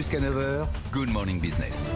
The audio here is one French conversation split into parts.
Jusqu'à 9 h, Good Morning Business.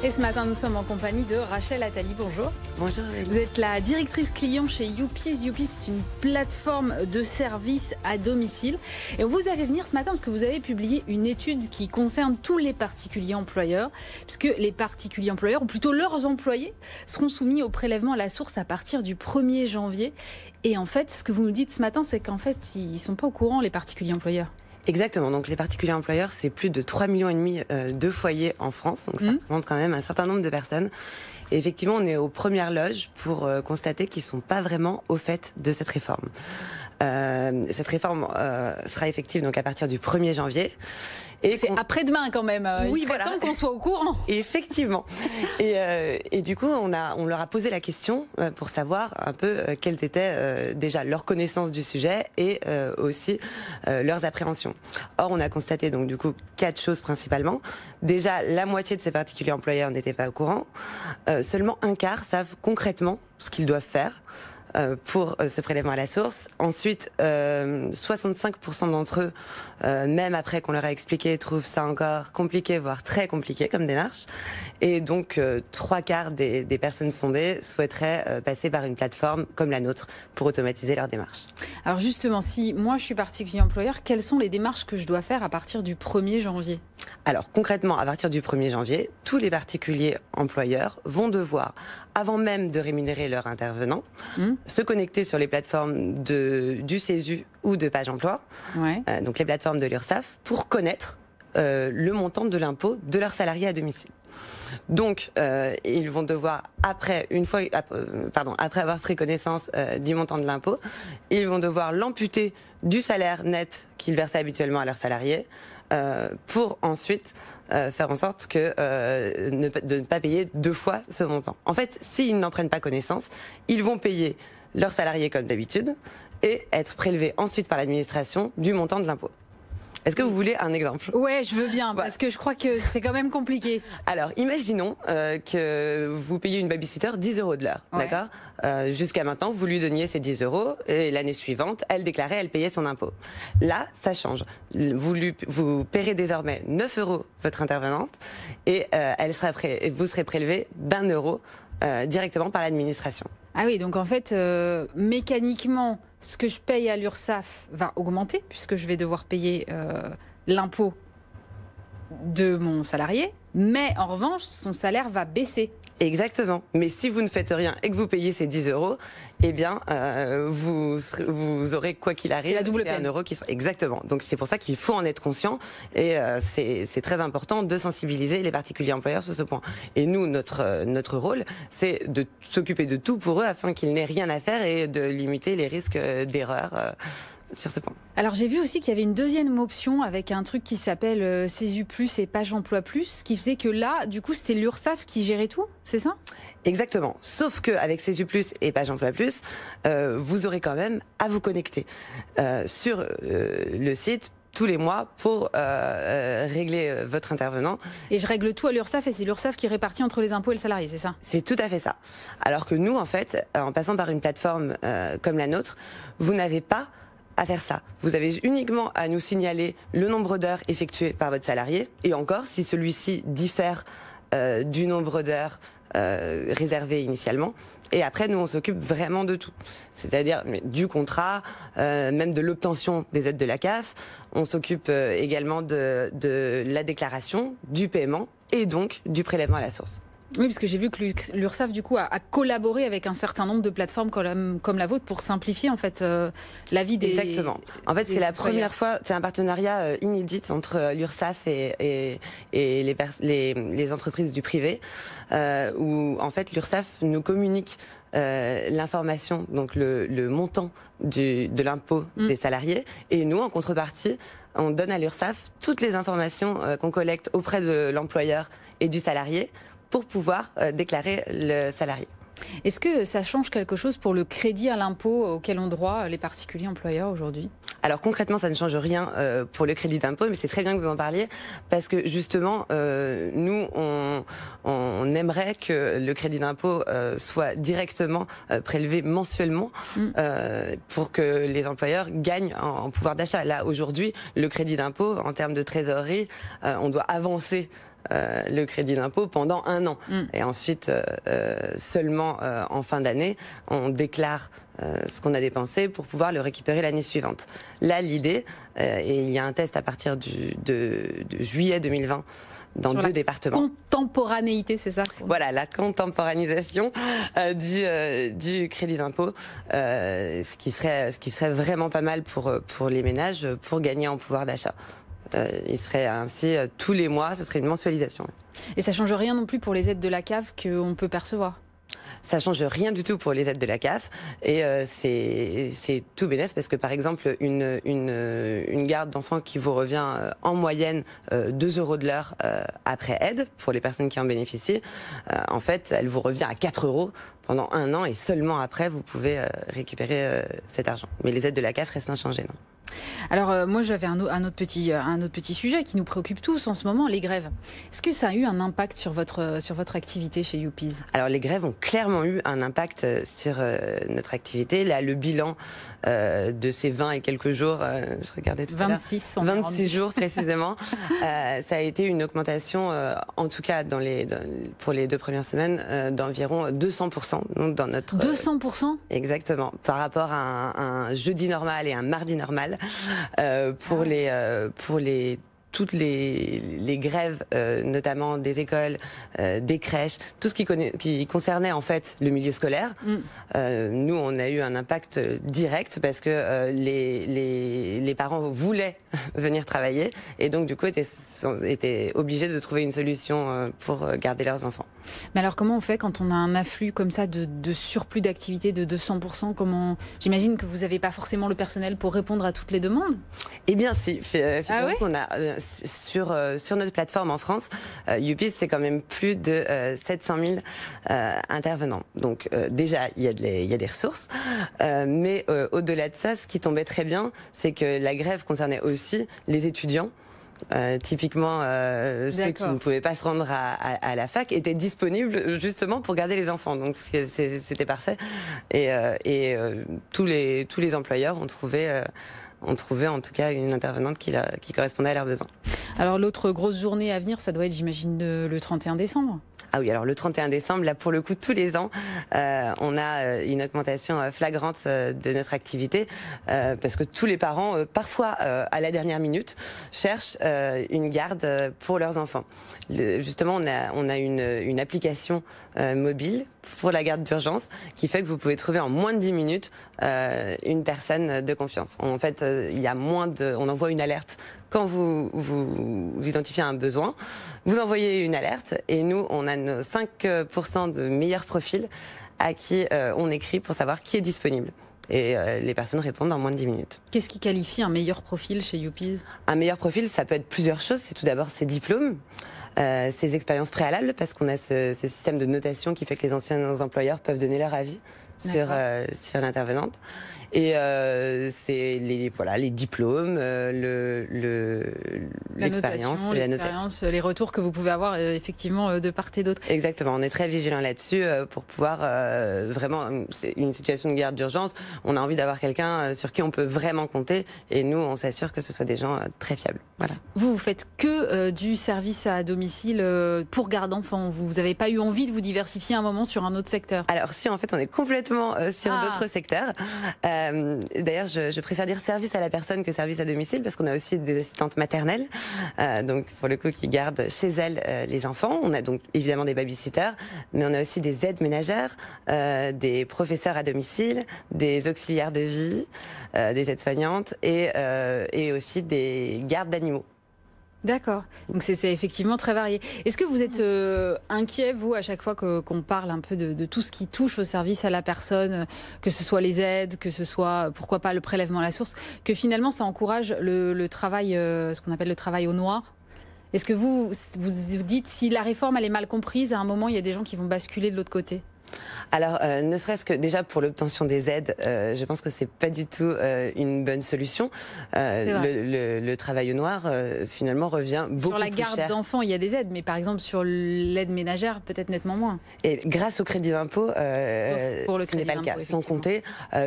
Et ce matin, nous sommes en compagnie de Rachel Attali. Bonjour. Bonjour. Vous êtes la directrice client chez Youpies. Youpies, c'est une plateforme de services à domicile. Et on vous a fait venir ce matin parce que vous avez publié une étude qui concerne tous les particuliers employeurs, puisque les particuliers employeurs, ou plutôt leurs employés, seront soumis au prélèvement à la source à partir du 1er janvier. Et en fait, ce que vous nous dites ce matin, c'est qu'en fait, ils ne sont pas au courant, les particuliers employeurs. Exactement, donc les particuliers employeurs, c'est plus de 3,5 millions de foyers en France, donc ça représente quand même un certain nombre de personnes. Et effectivement, on est aux premières loges pour constater qu'ils ne sont pas vraiment au fait de cette réforme. Cette réforme sera effective donc à partir du 1er janvier. C'est après-demain quand même. Oui, il serait temps qu'on soit au courant. Effectivement. Et du coup, on leur a posé la question pour savoir un peu quelles étaient déjà leurs connaissances du sujet et aussi leurs appréhensions. Or, on a constaté donc du coup 4 choses principalement. Déjà, la moitié de ces particuliers employeurs n'étaient pas au courant. Seulement un quart savent concrètement ce qu'ils doivent faire pour ce prélèvement à la source. Ensuite, 65% d'entre eux, même après qu'on leur a expliqué, trouvent ça encore compliqué, voire très compliqué comme démarche. Et donc, 3/4 des personnes sondées souhaiteraient passer par une plateforme comme la nôtre pour automatiser leur démarche. Alors justement, si moi je suis particulier employeur, quelles sont les démarches que je dois faire à partir du 1er janvier ? Alors concrètement, à partir du 1er janvier, tous les particuliers employeurs vont devoir, avant même de rémunérer leur intervenant, se connecter sur les plateformes du CESU ou de Page Emploi, donc les plateformes de l'URSSAF, pour connaître le montant de l'impôt de leurs salariés à domicile. Donc, ils vont devoir, après avoir pris connaissance du montant de l'impôt, ils vont devoir l'amputer du salaire net qu'ils versaient habituellement à leurs salariés pour ensuite faire en sorte de ne pas payer 2 fois ce montant. En fait, s'ils n'en prennent pas connaissance, ils vont payer leurs salariés comme d'habitude et être prélevés ensuite par l'administration du montant de l'impôt. Est-ce que vous voulez un exemple ? Ouais, je veux bien, parce que je crois que c'est quand même compliqué. Alors, imaginons que vous payez une babysitter 10 € de l'heure, d'accord ? Jusqu'à maintenant, vous lui donniez ces 10 € et l'année suivante, elle déclarait, elle payait son impôt. Là, ça change. Vous paierez désormais 9 € votre intervenante et vous serez prélevé d'1 euro directement par l'administration. Ah oui, donc en fait, mécaniquement, ce que je paye à l'URSSAF va augmenter puisque je vais devoir payer l'impôt de mon salarié, mais en revanche, son salaire va baisser. Exactement. Mais si vous ne faites rien et que vous payez ces 10 €, eh bien, vous aurez, quoi qu'il arrive, la double peine. 1 euro qui sera... Exactement. Donc, c'est pour ça qu'il faut en être conscient et c'est très important de sensibiliser les particuliers employeurs sur ce point. Et nous, notre rôle, c'est de s'occuper de tout pour eux afin qu'ils n'aient rien à faire et de limiter les risques d'erreur sur ce point. Alors j'ai vu aussi qu'il y avait une deuxième option avec un truc qui s'appelle CESU Plus et Page Emploi Plus, ce qui faisait que là, du coup, c'était l'URSSAF qui gérait tout, c'est ça ? Exactement. Sauf qu'avec CESU Plus et Page Emploi Plus, vous aurez quand même à vous connecter sur le site tous les mois pour régler votre intervenant. Et je règle tout à l'URSSAF et c'est l'URSSAF qui répartit entre les impôts et le salarié, c'est ça ? C'est tout à fait ça. Alors que nous, en fait, en passant par une plateforme comme la nôtre, vous n'avez pas à faire ça. Vous avez uniquement à nous signaler le nombre d'heures effectuées par votre salarié, et encore si celui-ci diffère du nombre d'heures réservé initialement. Et après, nous, on s'occupe vraiment de tout. C'est-à-dire du contrat, même de l'obtention des aides de la CAF. On s'occupe également de la déclaration, du paiement et donc du prélèvement à la source. Oui, parce que j'ai vu que l'URSSAF du coup a collaboré avec un certain nombre de plateformes comme la vôtre pour simplifier en fait la vie des. Exactement. En fait, c'est la première fois, c'est un partenariat inédit entre l'URSSAF et les entreprises du privé, où en fait l'URSSAF nous communique l'information, donc le montant de l'impôt des salariés, et nous, en contrepartie, on donne à l'URSSAF toutes les informations qu'on collecte auprès de l'employeur et du salarié pour pouvoir déclarer le salarié. Est-ce que ça change quelque chose pour le crédit à l'impôt auquel ont droit les particuliers employeurs aujourd'hui ? Alors concrètement, ça ne change rien pour le crédit d'impôt, mais c'est très bien que vous en parliez, parce que justement, nous, on on aimerait que le crédit d'impôt soit directement prélevé mensuellement pour que les employeurs gagnent en pouvoir d'achat. Là, aujourd'hui, le crédit d'impôt, en termes de trésorerie, on doit avancer le crédit d'impôt pendant 1 an. Et ensuite, seulement en fin d'année, on déclare ce qu'on a dépensé pour pouvoir le récupérer l'année suivante. Là, l'idée, et il y a un test à partir de juillet 2020 dans 2 départements. Contemporanéité, c'est ça? Voilà, la contemporanisation du crédit d'impôt, ce qui serait vraiment pas mal pour les ménages, pour gagner en pouvoir d'achat. Il serait ainsi tous les mois, ce serait une mensualisation. Et ça change rien non plus pour les aides de la CAF qu'on peut percevoir? Ça change rien du tout pour les aides de la CAF et c'est tout bénef parce que par exemple une garde d'enfants qui vous revient en moyenne 2 € de l'heure après aide pour les personnes qui en bénéficient, en fait elle vous revient à 4 € pendant 1 an et seulement après vous pouvez récupérer cet argent. Mais les aides de la CAF restent inchangées, non? Alors moi j'avais un autre petit sujet qui nous préoccupe tous en ce moment, les grèves. Est-ce que ça a eu un impact sur votre activité chez Youpies? Alors les grèves ont clairement eu un impact sur notre activité. Là le bilan de ces 20 et quelques jours, je regardais tout à l'heure, 26 jours précisément, ça a été une augmentation en tout cas pour les 2 premières semaines d'environ 200%. Donc dans notre 200%? Exactement, par rapport à un jeudi normal et un mardi normal. Pour toutes les grèves, notamment des écoles, des crèches, tout ce qui concernait en fait le milieu scolaire. Nous, on a eu un impact direct parce que les parents voulaient venir travailler et donc du coup étaient obligés de trouver une solution pour garder leurs enfants. Mais alors comment on fait quand on a un afflux comme ça de surplus d'activité de 200%? J'imagine que vous n'avez pas forcément le personnel pour répondre à toutes les demandes? Eh bien si, finalement qu'on a sur notre plateforme en France, Youpies c'est quand même plus de 700 000 intervenants. Donc déjà il y a des ressources, mais au-delà de ça, ce qui tombait très bien, c'est que la grève concernait aussi les étudiants. Typiquement ceux qui ne pouvaient pas se rendre à la fac étaient disponibles justement pour garder les enfants, donc c'était parfait et tous les employeurs ont trouvé en tout cas une intervenante qui correspondait à leurs besoins. Alors l'autre grosse journée à venir, ça doit être, j'imagine, le 31 décembre. Ah oui, alors le 31 décembre, là pour le coup, tous les ans, on a une augmentation flagrante de notre activité parce que tous les parents, parfois à la dernière minute, cherchent une garde pour leurs enfants. Justement, on a une application mobile pour la garde d'urgence qui fait que vous pouvez trouver en moins de 10 minutes une personne de confiance. En fait, on envoie une alerte quand vous identifiez un besoin, vous envoyez une alerte et nous, on a nos 5% de meilleurs profils à qui on écrit pour savoir qui est disponible. Et les personnes répondent en moins de 10 minutes. Qu'est-ce qui qualifie un meilleur profil chez Youpies? Un meilleur profil, ça peut être plusieurs choses. C'est tout d'abord ses diplômes, ses expériences préalables, parce qu'on a ce système de notation qui fait que les anciens employeurs peuvent donner leur avis sur l'intervenante. Et c'est les diplômes, l'expérience et la notation. Les retours que vous pouvez avoir effectivement de part et d'autre. Exactement, on est très vigilants là-dessus pour pouvoir vraiment, c'est une situation de garde d'urgence, on a envie d'avoir quelqu'un sur qui on peut vraiment compter et nous on s'assure que ce soit des gens très fiables. Voilà. Vous faites que du service à domicile pour garde d'enfants, vous n'avez pas eu envie de vous diversifier un moment sur un autre secteur? Alors si, en fait on est complètement sur d'autres secteurs. D'ailleurs, je préfère dire service à la personne que service à domicile parce qu'on a aussi des assistantes maternelles, donc pour le coup qui gardent chez elles les enfants. On a donc évidemment des babysitters, mais on a aussi des aides ménagères, des professeurs à domicile, des auxiliaires de vie, des aides-soignantes et aussi des gardes d'animaux. D'accord, donc c'est effectivement très varié. Est-ce que vous êtes inquiet, vous, à chaque fois qu'on parle un peu de tout ce qui touche au service à la personne, que ce soit les aides, que ce soit, pourquoi pas, le prélèvement à la source, que finalement ça encourage le travail, ce qu'on appelle le travail au noir? Est-ce que vous dites, si la réforme elle est mal comprise, à un moment il y a des gens qui vont basculer de l'autre côté? Alors, ne serait-ce que déjà pour l'obtention des aides, je pense que c'est pas du tout une bonne solution. Le travail au noir, finalement, revient beaucoup sur la plus garde cher. d'enfants, il y a des aides, mais par exemple sur l'aide ménagère, peut-être nettement moins. Et grâce au crédit d'impôt, ce n'est pas le cas. Sans compter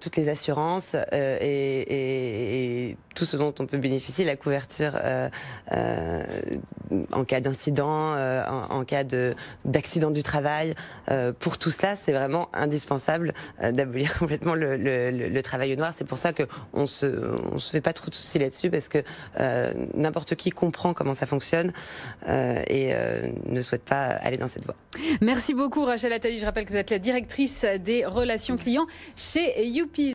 toutes les assurances et tout ce dont on peut bénéficier, la couverture en cas d'incident, en cas d'accident du travail. Pour tout cela, c'est vraiment indispensable d'abolir complètement le travail au noir. C'est pour ça qu'on se fait pas trop de soucis là-dessus, parce que n'importe qui comprend comment ça fonctionne et ne souhaite pas aller dans cette voie. Merci beaucoup Rachel Attali. Je rappelle que vous êtes la directrice des relations clients chez Youpies.